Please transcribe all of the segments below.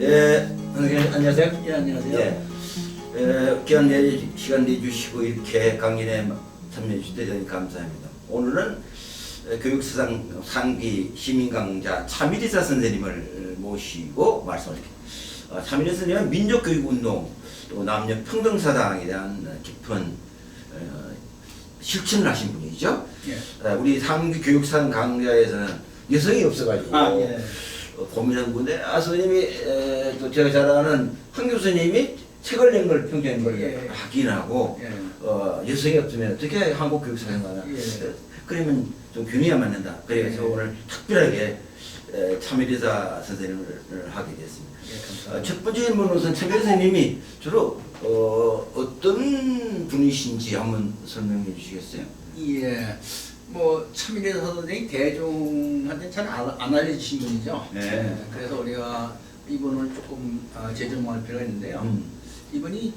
선생님 안녕하세요. 예, 안녕하세요. 귀한 시간 내주시고 이렇게 강연에 참여해 주셔서 대단히 감사합니다. 오늘은 교육사상 상비 시민강자 차미리사 선생님을 모시고 말씀을 드립니다. 차미리사 선생님은 민족교육운동 또 남녀평등사당에 대한 깊은 실천을 하신 분이죠. 예. 우리 상비 교육사상 강좌에서는 여성이 없어가지고 고민한 건데 선생님이 또 제가 잘 아는 황 교수님이 책을 낸 걸 평전한 걸 확인하고 여성이 없으면 어떻게 한국 교육사를 가나 그러면 좀 균형이 맞는다. 그래서 오늘 특별하게 차미리사 선생님을 하게 됐습니다. 첫 번째 질문으로서는 차미리사 선생님이 주로 어떤 분이신지 한번 설명해 주시겠어요? 예. 뭐 차미리사 선생이 대중한테 잘 안 알려지신 분이죠. 네. 그래서 우리가 이분을 조금 재정할 필요가 있는데요. 이분이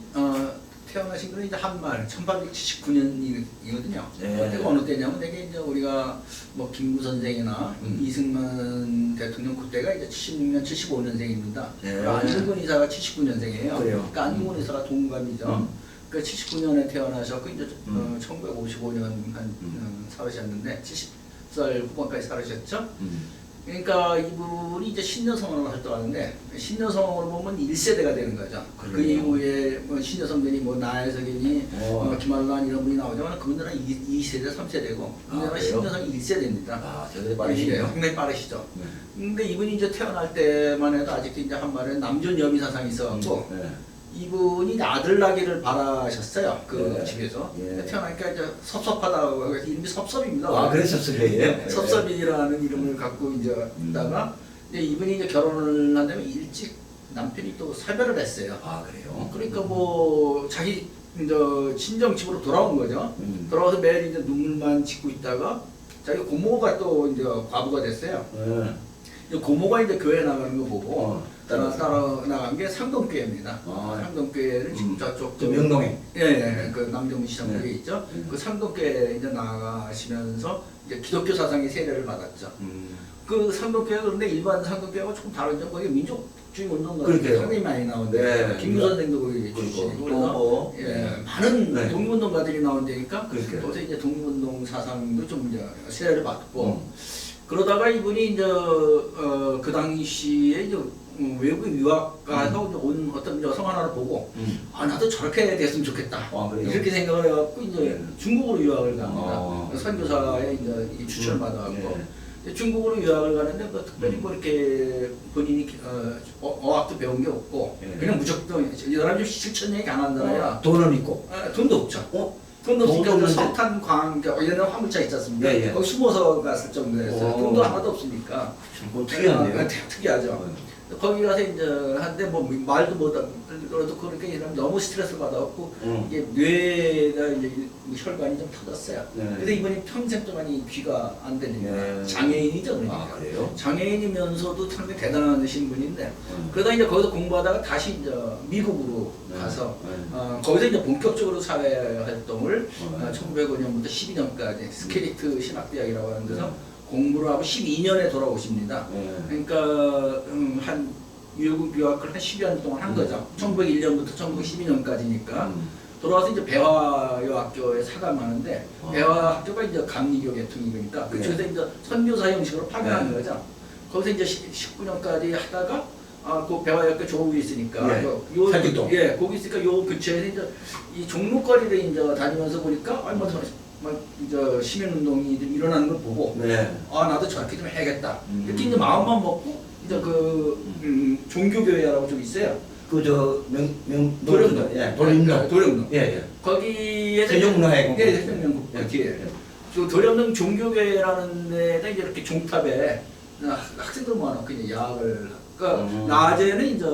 태어나신 거는 이제 한말 1879년이거든요. 네. 그때가 어느 때냐면 되게 이제 우리가 뭐 김구 선생이나 이승만 대통령 그때가 이제 76년 75년생입니다. 네. 안중근 이사가 79년생이에요. 그래요. 그러니까 안중근 이사가 동갑이죠. 그 79년에 태어나셨고 이제 1955년 한 살으셨는데 70살 후반까지 살으셨죠. 그러니까 이분이 이제 신여성으로 활동하는데 신여성으로 보면 1세대가 되는 거죠. 그 이후에 뭐 신여성들이 뭐 나혜석이니 김한란 이런 분이 나오지만 그분들은 2세대, 3세대고 그분들은 신여성이 1세대입니다. 되게 빠르시네요. 상당히 빠르시죠. 근데 이분이 이제 태어날 때만 해도 아직도 이제 한말에 남존 여비 사상이 있어갖고 이분이 아들 나기를 바라셨어요. 그 집에서. 태어나니까 이제 섭섭하다고 해서 이름이 섭섭입니다. 그래서 섭섭이에요? 섭섭이라는 이름을 갖고 이제 있다가 이제 이분이 이제 결혼을 한 다음에 일찍 남편이 또 사별을 했어요. 그래요? 그러니까 뭐 자기 이제 친정 집으로 돌아온 거죠. 돌아와서 매일 이제 눈물만 짓고 있다가 자기 고모가 또 이제 과부가 됐어요. 고모가 이제 교회 나가는 거 보고 따라 나간 게 상동교회입니다. 상동교회는 지금 저쪽 명동에 그 남대문 시장 쪽에 있죠. 그 상동교회 이제 나가시면서 이제 기독교 사상의 세례를 받았죠. 그 상동교회 그런데 일반 상동교회가 조금 다르죠. 거기 민족주의 운동가 상당히 많이 나오는데 김구 선생도 거기 출신이고 그래서 많은 독립운동가들이 나온 데니까 거기서 이제 독립운동 사상도 좀 이제 세례를 받고 그러다가 이분이 이제 그 당시에 이제 외국 유학 가서 온 어떤 여성 하나를 보고 나도 저렇게 됐으면 좋겠다 이렇게 생각을 해갖고 이제 중국으로 유학을 갑니다. 선교사의 이제 추천을 받아갖고 중국으로 유학을 가는데 뭐 특별히 뭐 이렇게 본인이 어학도 배운 게 없고 그냥 무조건 이 사람이 좀 실천력이 강한 사람이라 돈은 있고 돈도 없죠. 돈도 없으니까 석탄광 이런 화물차 있지 않습니까? 거기 숨어서 갔을 정도였어요. 돈도 하나도 없으니까 특이하네요. 특이하죠. 거기 가서 이제 한데 뭐 말도 못하고 그래도 그렇게 이러면 너무 스트레스 받아갖고 이게 뇌가 이제 혈관이 좀 터졌어요. 그래서 이분이 평생 동안 귀가 안 들립니다. 장애인이죠, 그러니까. 그래요? 장애인이면서도 상당히 대단하신 분인데 그러다 이제 거기서 공부하다가 다시 이제 미국으로 가서 거기서 이제 본격적으로 사회 활동을 1905년부터 12년까지 스케리트 신학대학이라고 하는 데서 공부를 하고 12년에 돌아오십니다. 그러니까 한 미국 유학을 한 10여 년 동안 한 거죠. 1901년부터 1912년까지니까 돌아와서 이제 배화여학교에 사감하는데 배화학교가 이제 감리교 계통이니까 그쪽에서 이제 선교사 형식으로 파견한 거죠. 거기서 이제 19년까지 하다가 그 배화여학교 조국이 있으니까 살기동 거기 있으니까 요 근처에서 이제 이 종로거리를 이제 다니면서 보니까 막 이제 시민운동이 좀 일어나는 걸 보고 나도 저렇게 좀 해야겠다 이렇게 이제 마음만 먹고 이제 그 종교교회라고 좀 있어요. 도령동 거기에 세종문화회관 세종문화회관 그 뒤에 도령동 종교교회라는 데다 이제 이렇게 종탑에 학생들 모아놓고 이제 야학을 그러니까 낮에는 이제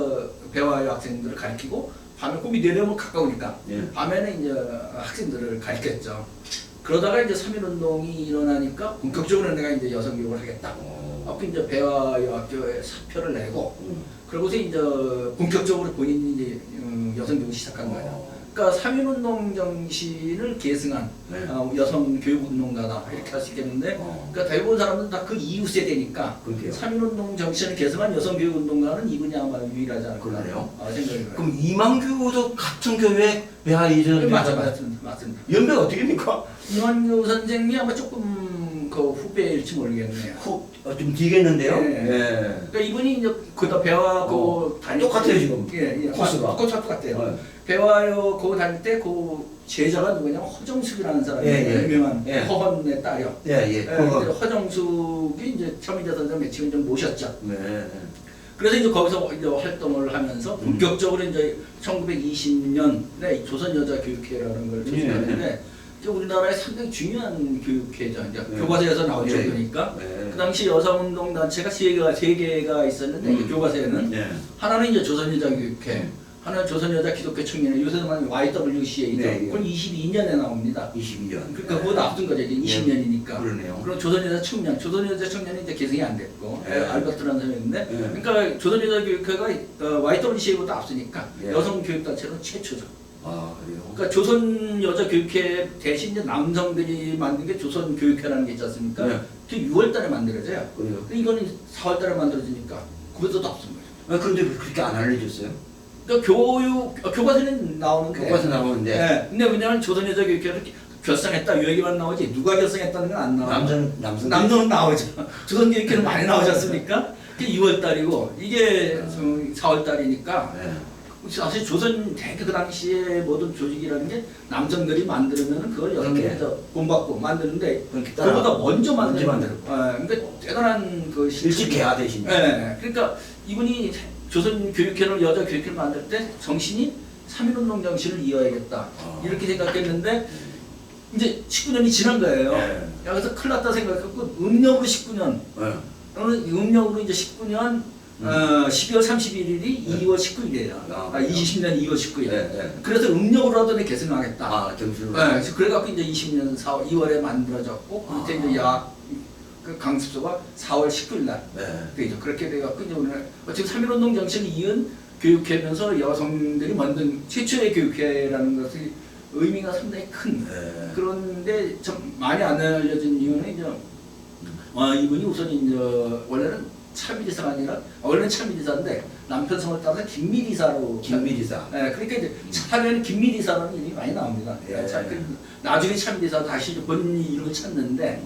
배화의 학생들을 가르치고 밤에 꿈이 내려오면 가까우니까 밤에는 이제 학생들을 가르쳤죠. 그러다가 이제 3.1운동이 일어나니까 본격적으로 내가 이제 여성교육을 하겠다. 그 이제 배화여학교에 사표를 내고 그러고서 이제 본격적으로 본인이 이제 여성교육을 시작한 거예요. 그러니까 3.1운동 정신을 계승한 네. 여성 교육운동가다 이렇게 할 수 있겠는데 그러니까 대부분 사람들은 다 그 이후 세대니까 그러게요. 3.1운동 정신을 계승한 여성 교육운동가는 이분이 아마 유일하지 않을까 그러네요. 생각이 들어요. 그럼 이만규도 같은 교회 배하 이전 맞습니다. 연배가 어떻게 됩니까? 이만규 선생님이 아마 조금 그 후배일지 모르겠네요. 좀 뒤겠는데요? 네. 그러니까 이분이 이제 그다 배화고 다닐 똑같아요, 때- 지금. 예, 코스가. 똑같아요. 배화요 고 다닐 때 그 제자가 누구냐면 허정숙이라는 사람이 예. 유명한 예. 허헌의 딸이요. 예. 근데 허정숙이 이제 천민자 선생 며칠 좀 모셨죠. 네. 그래서 이제 거기서 이제 활동을 하면서 본격적으로 이제 1920년에 조선여자교육회라는 걸 조직했는데 이제 우리나라에 상당히 중요한 교육회죠. 이제 네. 교과서에서 나올 예. 정도니까. 네. 그 당시 여성운동 단체가 세 개가 있었는데 이 교과서에는 네. 하나는 이제 조선여자교육회, 하나는 조선여자 기독교 청년회, 요새는 말하면 YWCA죠. 네, 예. 그건 22년에 나옵니다. 22년. 그러니까 그보다 앞둔 거죠. 이제 20년이니까. 그러네요. 그럼 조선여자 청년이 이제 개성이 안 됐고 네. 알버트라는 사람인데, 네. 그러니까 조선여자 교육회가 YWCA보다 앞서니까 네. 여성 교육단체는 최초죠. 아, 그래요? 그러니까 조선여자 교육회 대신 이제 남성들이 만든 게 조선교육회라는 게 있지 않습니까? 네. 그게 6월달에 만들어져요. 그래요? 근데 이거는 4월달에 만들어지니까 그것도 앞선 거죠. 아, 그런데 왜 그렇게 안 알려줬어요? 그러니까 교과서는 나오는데. 교과서 나오는데. 네. 근데 왜냐하면 조선여자 교육회를 결성했다 이 얘기만 나오지 누가 결성했다는 건 안 나와요. 남성은 나오죠. 조선교육회는 많이 나오지 않습니까? 그게 6월달이고 이게 4월달이니까 네. 사실 조선 대개 그 당시에 모든 조직이라는 게 남성들이 만들면 그걸 여성들이 본받고 만드는데 그렇게 따라 그보다 먼저 먼저 만드는 그러니까 대단한 그 일찍 개화되신. 네. 그러니까 이분이 조선 교육회를 여자 교육회를 만들 때 정신이 3.1운동 정신을 이어야겠다 이렇게 생각했는데 이제 19년이 지난 거예요. 네. 그래서 큰일 났다 생각했고 음력으로 19년 네. 음력으로 이제 19년 12월 31일이 2월 19일이에요. 20년 2월 19일. 네. 그래서 음력으로 하더니 개성하겠다. 아, 정신으로. 그래서 그래갖고 이제 20년 2월에 만들어졌고, 그때 이제 그 강습소가 4월 19일 날 네. 되죠. 그렇게 돼갖고 이제 오늘 지금 3.1운동 정신을 이은 교육회면서 여성들이 만든 최초의 교육회라는 것이 의미가 상당히 큰. 네. 그런데 좀 많이 안 알려진 이유는 이제 이분이 우선 이제 원래는 차미리사가 아니라 원래는 차미리사인데 남편 성을 따서 김미리사로. 김미리사. 네, 그러니까 이제 차례는 김미리사라는 이름이 많이 나옵니다. 예. 나중에 차미리사 다시 본인 이름을 찾는데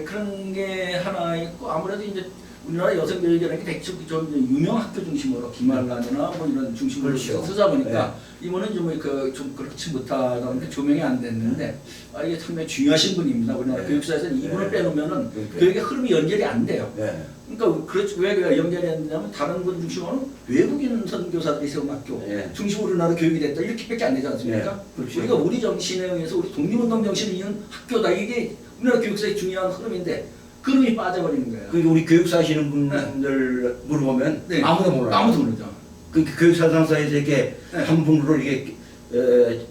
그런 게 하나 있고 아무래도 이제 우리나라 여성 교육이라는 게 대충 좀 유명 학교 중심으로 김한란이나 뭐 이런 중심으로 그렇죠. 쓰다 보니까 이분은 좀 그렇지 못하다 보니까 조명이 안 됐는데 이게 상당히 중요하신 분입니다. 우리나라 네. 교육사에서는 이분을 네. 빼놓으면은 그러니까요. 교육의 흐름이 연결이 안 돼요. 네. 그러니까 그렇지 왜 연결이 안 되냐면 다른 분 중심으로는 외국인 선교사들이 세운 학교 네. 중심으로 우리나라 교육이 됐다 이렇게밖에 안 되지 않습니까? 네. 그렇죠. 우리가 우리 정신에 의해서 우리 독립운동 정신을 이은 학교다 이게 우리나라 교육사의 중요한 흐름인데 그 흐름이 빠져버리는 거예요. 그 우리 교육사 하시는 분들 물어보면 네. 아무도 몰라요. 아무도 모르죠. 그 교육사 당사에서 이렇게 네. 한 분으로 이게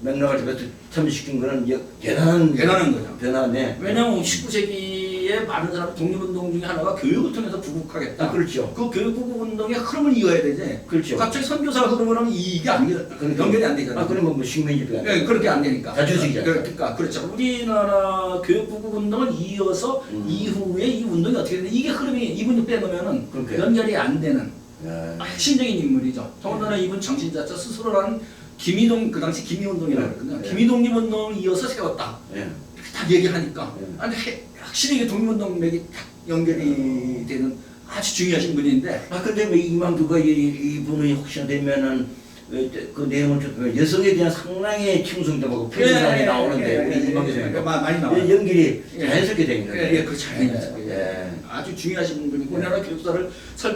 맥락을 잡아서 참여시킨 거는 이제 대단한 거죠. 대단해. 왜냐하면 19세기에 많은 사람 독립운동 중에 하나가 교육을 통해서 부국하겠다. 그렇죠. 그 교육 부국운동의 흐름을 이어야 되지. 그렇죠. 갑자기 선교사 흐름을 하면 이게 안 연결이 안 되잖아요. 그러면 뭐 식민지도 안 네, 그렇게 안 되니까. 자주식이잖아요. 그러니까 그렇죠. 우리나라 교육부국 운동을 이어서 이후에 이 운동이 어떻게 되는데 이게 흐름이 이분이 빼놓으면은 그러니까요. 연결이 안 되는 네. 핵심적인 인물이죠. 더군다나 이분 정신자자 스스로라는 김이동 그 당시 김이운동이라고 그랬거든요. 네. 김이독립 운동을 이어서 세웠다. 네. 이렇게 딱 얘기하니까 네. 아니 확실히 이게 독립운동 맥이 딱 연결이 되는 아주 중요하신 분인데. 근데 왜 이만두가 이분이 혹시나 되면은 그 내용을 좀 보면 여성에 대한 상당히 충성도하고 표현이 나오는데 우리 이만두 선생님 많이 나와요. 연결이 자연스럽게 되는 거예요. 그 자연스럽게. 예. 아주 중요하신 분이고 우리나라 교육사를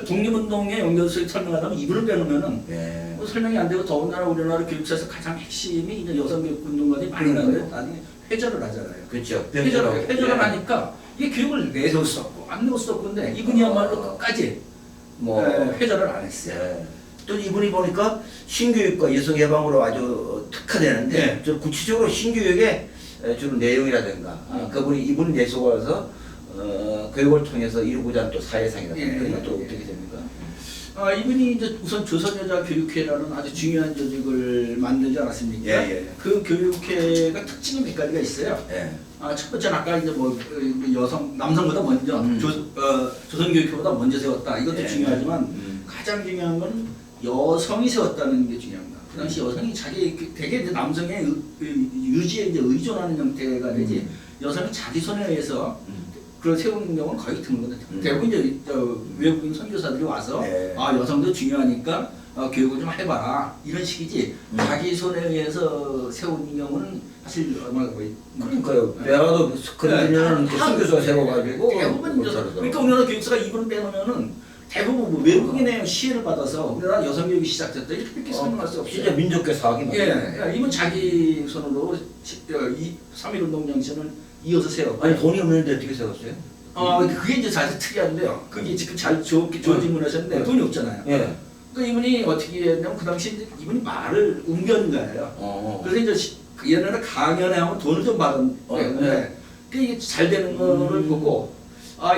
독립운동에 연결해서 설명하자면 이분을 빼놓으면은 예. 뭐 설명이 안 되고 더군다나 우리나라 교육사에서 가장 핵심이 이제 여성 교육운동가들이 많이 나는데 나중에 회절을 하잖아요. 그렇죠. 회절을 하니까 이게 교육을 내세울 수 없고 안 내올 수 없고 근데 이분이야말로 끝까지 회절을 안 했어요. 예. 또 이분이 보니까 신교육과 여성 예방으로 아주 특화되는데 네. 저 구체적으로 신교육의 주로 내용이라든가 그분이 이분 내속어서 교육을 통해서 이루고자 하는 또 사회상이라든가 예. 그런 것도 어떻게 됩니까? 이분이 이제 우선 조선여자교육회라는 아주 중요한 조직을 만들지 않았습니까? 예, 예. 그 교육회가 특징이 몇 가지가 있어요. 예. 첫 번째는 아까 이제 뭐 남성보다 먼저 조선교육회보다 먼저 세웠다. 이것도 예. 중요하지만 가장 중요한 건 여성이 세웠다는 게 중요합니다. 그 당시 여성이 되게 이제 남성의 유지에 이제 의존하는 형태가 되지 여성이 자기 손에 의해서 그걸 세우는 경우는 거의 드물거든요. 대부분 이제 외국인 선교사들이 와서 네. 여성도 중요하니까 교육을 좀 해봐라 이런 식이지 자기 손에 의해서 세우는 경우는 사실 얼마나 거의 그러니까요. 내가도 그러면 선교사 세워가지고 대부분 그러니까 우리나라 교육사가 이분을 빼놓으면은 대부분 뭐 외국인의 시혜를 받아서 우리나라 여성 교육이 시작됐다 이렇게 설명할 수 없어요. 진짜 민족계 사학이 맞아요. 이분 자기 손으로 3.1운동 정신을 이어서 세웠고 아니 돈이 없는데 어떻게 세웠어요? 그게 이제 사실 특이한데요. 그게 지금 좋은 질문하셨는데 돈이 없잖아요. 예. 그러니까 이분이 어떻게 했냐면 그 당시 이제 이분이 말을 옮겨온 거예요. 그래서 이제 옛날에 강연에 하면 돈을 좀 받은 네. 이게 잘 되는 거를 보고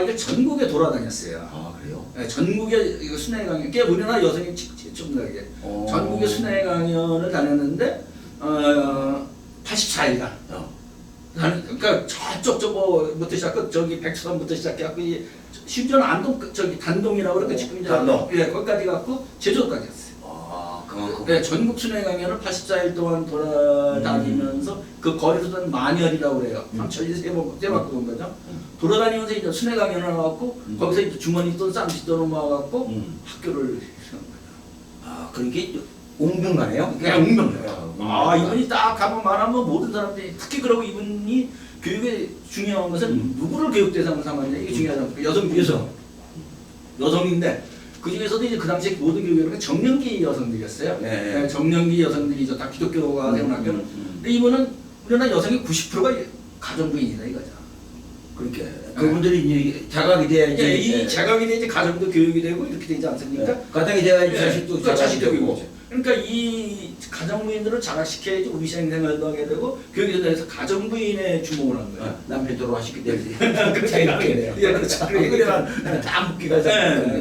이게 전국에 돌아다녔어요. 그래요? 네, 전국에 이거 순회 강연, 꽤 우리나라 여성이 좀 나게 전국에 순회 강연을 다녔는데 84일간. 그러니까 저쪽부터 시작해 저기 백두산부터 시작해갖고 심지어는 안동 저기 단동이라고 그러니까 지금 이제 단동. 거기까지 갖고 제주도까지 갔어요. 그만큼. 네, 전국 순회 강연을 84일 동안 돌아다니면서 그 거리수는 만열이라고 그래요. 3천리 세바퀴 온 거죠. 돌아다니면서 이제 순회 강연을 하고 거기서 이제 주머니 돈 쌈짓 돈 모아갖고 학교를 세운 거죠. 그러니까 웅변가네요? 그냥 웅변가요. 이분이 딱 가면 말하면 모든 사람들이 특히 그러고 이분이 교육에 중요한 것은 누구를 교육 대상으로 삼았냐 이게 중요하잖아요. 여성인데 그 중에서도 이제 그 당시 모든 교육은 정년기 여성들이었어요. 네. 정년기 여성들이죠. 다 기독교가 되는 학교는. 근데 이분은 우리나라 여성의 90%가 가정부인이다 이거죠. 그렇게 그분들이 이제 자각이 돼야지. 이 자각이 돼야지 가정도 교육이 되고 이렇게 되지 않습니까? 가정이 돼야지 자식도 자식도 되고. 교육이죠. 그러니까 이 가정부인들을 자각시켜야지 위생생활도 하게 되고 교육에 대해서 가정부인의 주목을 한 거예요. 남편 돌아가시기 때문에. 그렇죠. 그래야 다 묶기가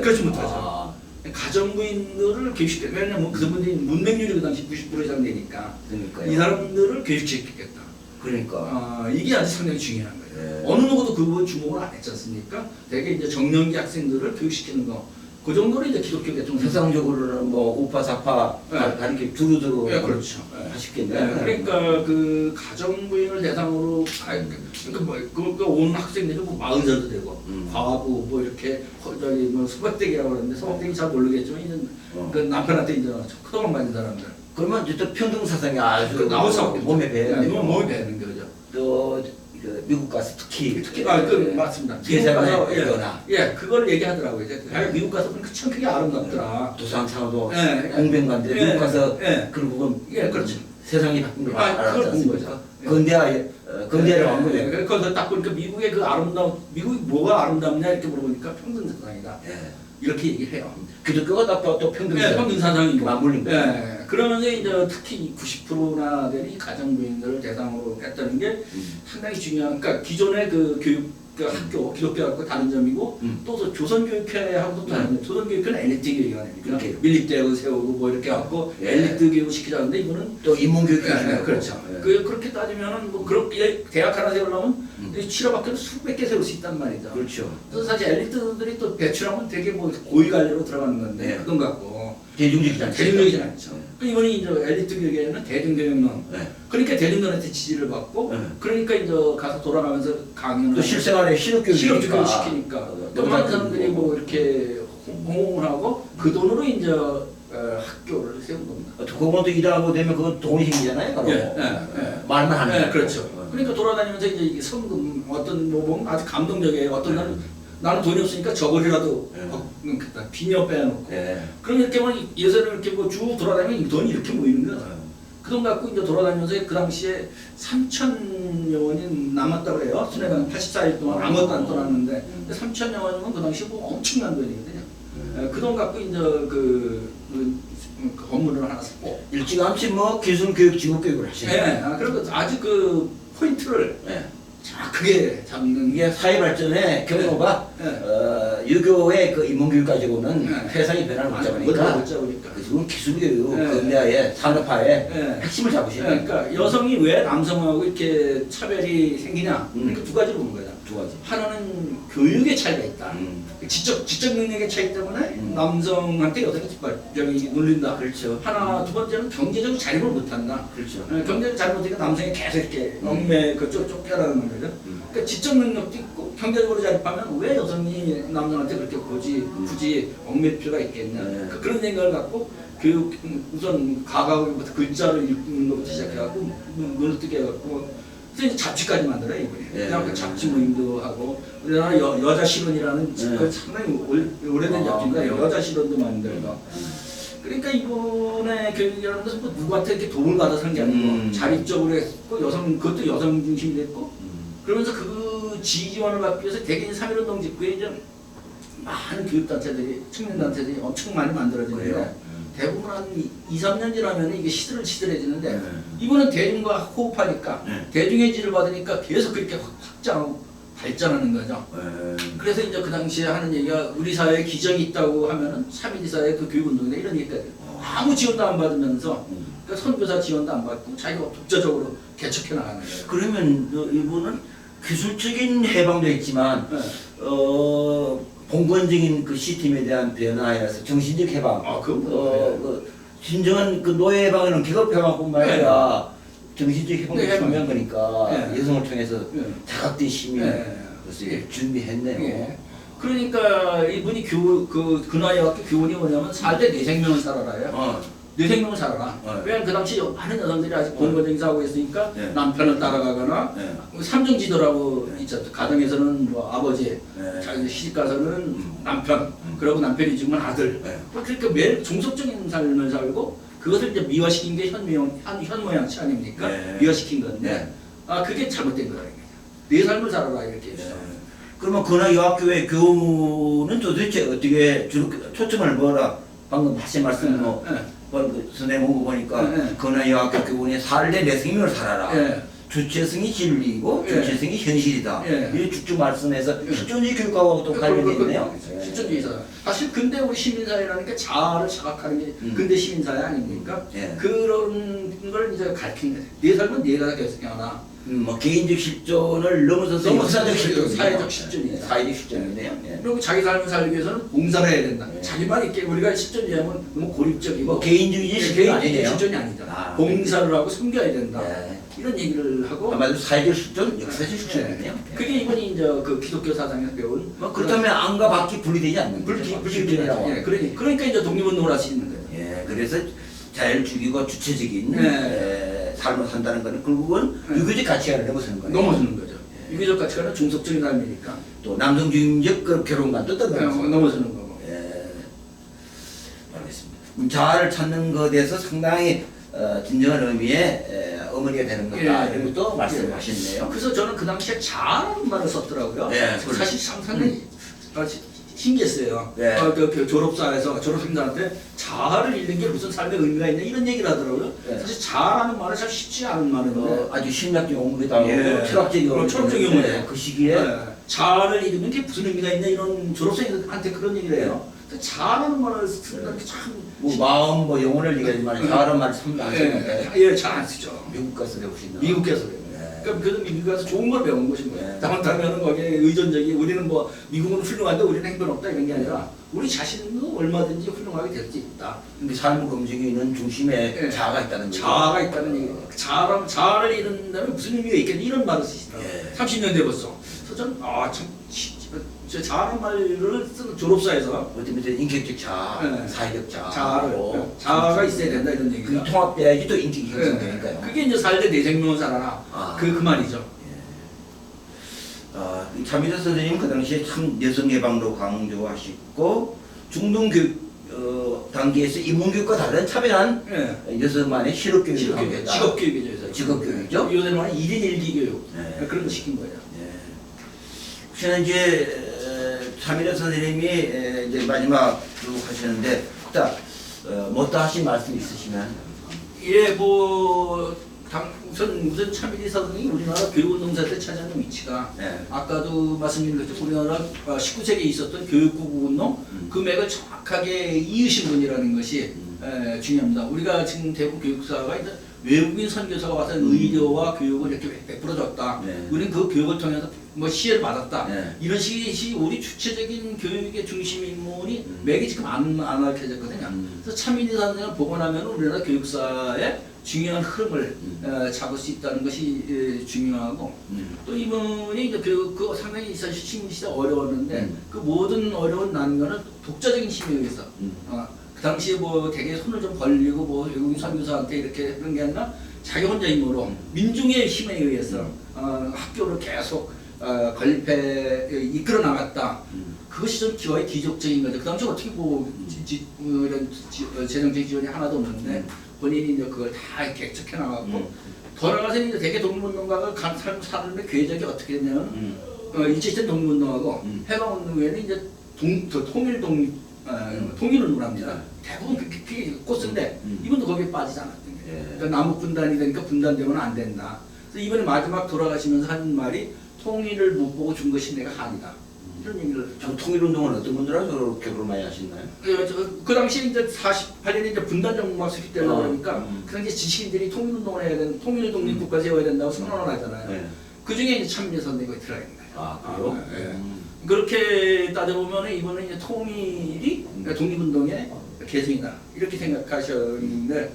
그렇지 못하죠. 아, 가정부인들을 교육시켜. 왜냐면 그분들이 문맹률이 그 당시 90% 이상 되니까 그러니까요. 이 사람들을 교육시켰겠다. 그러니까. 이게 아주 상당히 중요한 거예요. 네. 어느 누구도 그분 주목을 안 했지 않습니까? 되게 이제 정년기 학생들을 교육시키는 거. 그 정도로 이제 기독교가 좀 세상적으로는 뭐 우파 사파 다르게 두루두루 그렇죠. 하시겠네. 그러니까 그 가정부인을 대상으로 그러니까 온 학생들이 뭐 40살도 되고 과부 뭐 이렇게 저기 뭐 소박대기라고 그러는데 소박대기 잘 모르겠지만 이제 그 남편한테 이제 크도만 맞은 사람들. 그러면 이제 또 평등 사상이 아주 나올 수밖에 몸에 배는 몸에 배는 거죠. 또 미국 가서 특히 맞습니다. 예산에 그걸 얘기하더라고요. 이제 미국 가서 보니까 참 그게 아름답더라. 도상창도 공병관데 미국 가서 결국은 그렇죠. 세상이 바뀐 걸 그걸 본 거죠. 근대화를 한 거예요. 거기서 딱 보니까 미국의 그 미국이 뭐가 아름답냐 이렇게 물어보니까 평등 사상이다. 이렇게 얘기를 해요. 기독교가 또 평등 사상이고 맞물린 거예요. 그러면서 이제 특히 90%나 되는 이 가정부인들을 대상으로 했다는 게 상당히 중요한. 그러니까 기존의 그 교육 그 학교 기독교하고 다른 점이고 또 조선교육회하고도 다른 점. 조선교육회는 엘리트 교육이 아닙니까? 밀립대학을 세우고 뭐 이렇게 갖고 엘리트 교육을 시키자는데 이거는 또 인문교육이 그렇죠. 그렇게 따지면은 뭐 그렇게 대학 하나 세우려면 치료학교를 수백 개 세울 수 있단 말이죠. 그렇죠. 그래서 사실 엘리트들이 또 배출하면 되게 뭐 고위 관리로 들어가는 건데 그건 갖고 대중적이지 않죠. 이번이 이제 엘리트 교육에는 대중교육론. 그러니까 대중들한테 지지를 받고 그러니까 이제 가서 돌아가면서 강연을 또 실생활에 실업교육 시키니까 또 많은 사람들이 뭐 이렇게 호응을 하고 그 돈으로 이제 학교를 세운 겁니다. 그건 또 일하고 되면 그건 돈이 생기잖아요. 바로. 말만 하는. 그렇죠. 그러니까 돌아다니면서 이제 성금 어떤 뭐 보면 아주 감동적이에요. 어떤 날은 나는 돈이 없으니까 저거리라도 비녀 빼놓고 그럼 이렇게 뭐 예전에 이렇게 뭐 쭉 돌아다니면 이 돈이 이렇게 모이는 거야. 그 돈 갖고 이제 돌아다니면서 그 당시에 3,000여 원이 남았다고 그래요. 순회가 84일 동안 아무것도 안 떠났는데 3,000여 원이면 그 당시 뭐 엄청난 돈이거든요. 그 돈 갖고 이제 그 건물을 하나 샀고 일찌감치 뭐 기술교육, 직업교육을 하시네. 그리고 아주 그 포인트를 정확하게 잡는 이게 사회 발전의 경로가 유교의 그 인문교육 가지고는 네. 세상의 변화를 못 못 잡으니까 잡으니까. 그건 기술교육, 네. 근대화의 산업화의 네. 핵심을 잡으시는 네, 그러니까 여성이 왜 남성하고 이렇게 차별이 생기냐? 그러니까 두 가지로 보는 거죠. 두 가지. 하나는 교육의 차이가 있다. 지적 능력의 차이 때문에 남성한테 여성이 저기 눌린다. 그렇죠. 하나 두 번째는 경제적으로 자립을 못한다. 그렇죠. 경제를 잘 못하니까 남성이 계속 이렇게 얽매 그쪽 쫓겨나는 거죠. 그러니까 지적 능력도 있고 경제적으로 자립하면 왜 여성이 남성한테 그렇게 굳이 얽매일 필요가 있겠냐. 네. 그런 생각을 갖고 교육 우선 가가부터 글자를 읽는 것부터 시작해갖고 눈을 뜨게 해갖고 그래서 이제 잡지까지 만들어요 이번에. 네. 그다음에 잡지 모임도 하고 우리나라 여자 실론이라는 그 상당히 오래된 잡지인가 여자 실론도 만들고. 그러니까 이번에 교육이라는 것은 뭐 누구한테 이렇게 도움을 받아서 한 게 아니고 자립적으로 했고 그것도 여성 중심이 됐고 그러면서 그 지원을 받기 위해서 대개인 3.1운동 직후에 이제 많은 교육단체들이 청년단체들이 엄청 많이 만들어지는데 대부분 한 2, 3년 지나면 이게 시들해지는데 이번은 대중과 호흡하니까 대중의 지를 받으니까 계속 그렇게 확장하고 발전하는 거죠. 그래서 이제 그 당시에 하는 얘기가 우리 사회에 기정이 있다고 하면은 3.1 사회 그 교육운동이나 이런 얘기가 돼요. 아무 지원도 안 받으면서 그러니까 선교사 지원도 안 받고 자기가 독자적으로 개척해 나가는 거예요. 그러면 이분은 기술적인 해방도 있지만 봉건적인 그 시스템에 대한 변화에서 정신적 해방, 그 진정한 그 노예 해방에는 기업 해방뿐만 아니라 정신적 해방도 중요한 거니까 여성을 통해서 자각된 시민 그것을 준비했네요. 그러니까 이분이 그 나이에 왔고 교훈이 뭐냐면 살때 내 생명을 살아라요. 내 생명을 살아라. 왜냐면 그 당시 많은 여성들이 아직 봉건적인 사고가 있으니까 남편을 따라가거나 삼중지도라고 있죠. 가정에서는 뭐 아버지, 자기 시집가서는 남편, 그리고 남편이 죽으면 아들. 그러니까 매일 종속적인 삶을 살고 그것을 이제 미화시킨 게 현모양치 아닙니까? 미화시킨 건데 그게 잘못된 거예요. 내 삶을 살아라 이렇게 해주죠. 그러면 그나 여학교의 교훈은 도대체 어떻게 주로 초점을 뭐라 방금 하신 말씀 선생님 온 거 보니까 그나 여학교 교훈이 살래 내 생명을 살아라. 주체성이 진리이고 주체성이 현실이다. 이 쭉쭉 말씀해서 실존주의 교육하고 또 관련이 있네요. 실존주의 사회. 사실 근대 우리 시민사회라는 게 자아를 자각하는 게 근대 시민사회 아닙니까? 그런 걸 이제 가르치는 거죠. 내 삶은 내가 결정하나. 뭐 개인적 실존을 넘어서서 역사적 실존, 사회적 실존이죠. 사회적 실존이네요. 그리고 자기 삶을 살기 위해서는 봉사를 해야 된다. 자기만 있게 우리가 실존이라면 너무 고립적이고 뭐 개인주의 실존이 아니네요. 실존이 아니잖아. 봉사를 하고 섬겨야 된다. 이런 얘기를 하고 아마도 사회적 실존, 역사적 실존이네요. 그게 이번이 이제 그 기독교 사상에서 배운. 뭐 그렇다면 안과 밖이 분리되지 않는 거죠. 불기이라고. 그러니까 이제 독립운동을 할 수 있는 거예요. 그래서 자유를 죽이고 주체적인 삶을 산다는 것은 결국은 유교적 가치관을 넘어서는 거예요. 넘어서는 거죠. 유교적 가치관은 종속적인 삶이니까. 또 남성주의적 그 결혼관도 넘어서는 거고. 알겠습니다. 자아를 찾는 것에 대해서 상당히 진정한 의미의 어머니가 되는 거다. 이런 것도 말씀하셨네요. 그래서 저는 그 당시에 자아라는 말을 썼더라고요. 사실 상당히 신기했어요. 그 졸업사에서 졸업생들한테 자아를 잃는 게 무슨 삶의 의미가 있냐 이런 얘기를 하더라고요. 사실 자아라는 말은 참 쉽지 않은 말인데 아주 심리학적 용어기도 하고 철학적 용어예요. 그 시기에 자아를 잃는 게 무슨 의미가 있냐 이런 졸업생한테 그런 얘기를 해요. 자아라는 말을 쓴다는 게 참 뭐 마음 뭐 영혼을 얘기하지만 자아라는 말을 참 안 쓰는데 잘 안 쓰죠. 미국 가서 배우신다. 미국에서 그럼 그래서 미국 가서 좋은 걸 배운 것인 거예요. 다만 거기에 의존적이 우리는 뭐 미국은 훌륭한데 우리는 행동 없다 이런 게 아니라 우리 자신도 얼마든지 훌륭하게 될 수 있다. 근데 삶을 움직이는 중심에 자아가 있다는 거죠. 자아가 있다는 얘기예요. 자아를 잃는다면 무슨 의미가 있겠니 이런 말을 쓰시더라고요. 30년대 벌써. 그래서 저는 저 자아라는 말을 쓰는 졸업사에서 어쩌면 인격적 자아, 사회적 자아가 있어야 된다 이런 얘기가. 통합돼야지 또 인격이 형성되니까요. 그게 이제 살때 내 생명을 살아라. 그 말이죠. 차미자 선생님 그 당시에 참 여성 예방도 강조하시고 중등교육 단계에서 인문교육과 다른 차별한 여성만의 실업교육을 강조했다. 직업교육이죠. 직업교육이죠. 요새는 1인 1기 교육 그런 거 시킨 거예요. 혹시나 이제 차미자 선생님이 이제 마지막 쭉 하시는데 뭐 또 하신 말씀 있으시면? 우선 차민희 선생이 우리나라 교육운동사에서 차지하는 위치가 네. 아까도 말씀드린 것처럼 우리나라 19세기에 있었던 교육구국운동 그 맥을 정확하게 이으신 분이라는 것이 중요합니다. 우리가 지금 대부분 교육사가 이제 외국인 선교사가 와서 의료와 교육을 이렇게 베풀어줬다. 네. 우리는 그 교육을 통해서 뭐 시혜를 받았다. 네. 이런 식이 우리 주체적인 교육의 중심 인물이 맥이 지금 안 알려졌거든요. 그래서 차민희 선생을 보고 나면 우리나라 교육사의 중요한 흐름을 잡을 수 있다는 것이 중요하고 또 이분이 이제 그 상당히 시민시대 어려웠는데 그 모든 어려운 난관은 독자적인 힘에 의해서 그 당시에 뭐 되게 손을 좀 벌리고 뭐 외국인 선교사한테 이렇게 그런 게 아니라 자기 혼자 힘으로 민중의 힘에 의해서 학교를 계속 건립해 이끌어 나갔다. 그것이 좀 기와의 기적적인 거죠. 그 당시 어떻게 뭐 이런 재정적 지원이 하나도 없는데 본인이 이제 그걸 다 개척해 나갔고 돌아가서 이제 대개 독립운동가가 사는데 궤적이 어떻게 되냐면 일제시대 독립운동하고 해방운동 후에는 이제 통일운동을 합니다. 대부분 그게 꽃인데 이분도 거기에 빠지지 않았던 거예요. 그러니까 남북 분단이 되니까 분단되면 안 된다. 그래서 이번에 마지막 돌아가시면서 한 말이 통일을 못 보고 준 것이 내가 한이다. 이런 얘기를. 저 통일운동은 어떤 분들하고 저렇게 그걸 많이 하시나요? 그 당시에 이제 48년에 이제 분단정부가 수립되려고 그러니까 그 당시 지식인들이 통일운동을 해야 되는 통일 독립국가 세워야 된다고 선언을 하잖아요. 네. 그 중에 이제 차민희 선생이 들어가 있는 거예요. 아, 그래요? 그렇게 따져보면 이번에 이제 통일이 독립운동의 계승이다 이렇게 생각하셨는데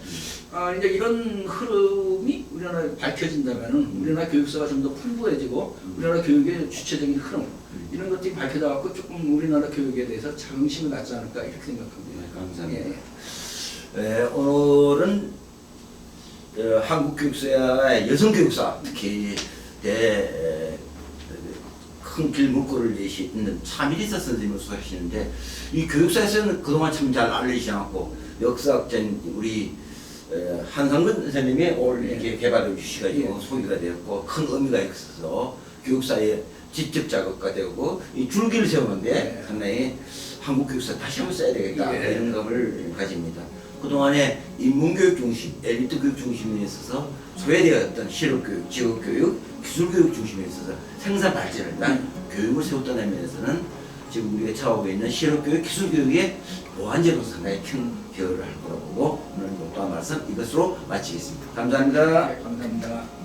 이제 이런 흐름이 우리나라에 밝혀진다면 우리나라 교육사가 좀 더 풍부해지고 우리나라 교육의 주체적인 흐름 이런 것들이 밝혀져갖고 조금 우리나라 교육에 대해서 자긍심을 갖지 않을까 이렇게 생각합니다. 네, 감사합니다. 네, 오늘은 한국 교육사의 여성 교육사 특히 큰 길목걸이를 내시는 차민희 선생님을 소개하시는데 이 교육사에서는 그동안 참 잘 알려지지 않고 역사학자인 우리 한상근 선생님이 오늘 이렇게 개발해 주시가지고 소개가 되었고 큰 의미가 있어서 교육사의 지적 자극가 되고 이 줄기를 세우는데 상당히 한국 교육사 다시 한번 써야 되겠다 이런 감을 가집니다. 그동안에 인문교육 중심, 엘리트 교육 중심에 있어서 소외되었던 실업교육, 지역교육, 기술교육 중심에 있어서 생산 발전을 위한 교육을 세웠다는 면에서는 지금 우리가 차오고 있는 실업교육, 기술교육의 보완제로 상당히 큰 기여를 할 거라고 보고 오늘 목도한 말씀 이것으로 마치겠습니다. 감사합니다. 네, 감사합니다.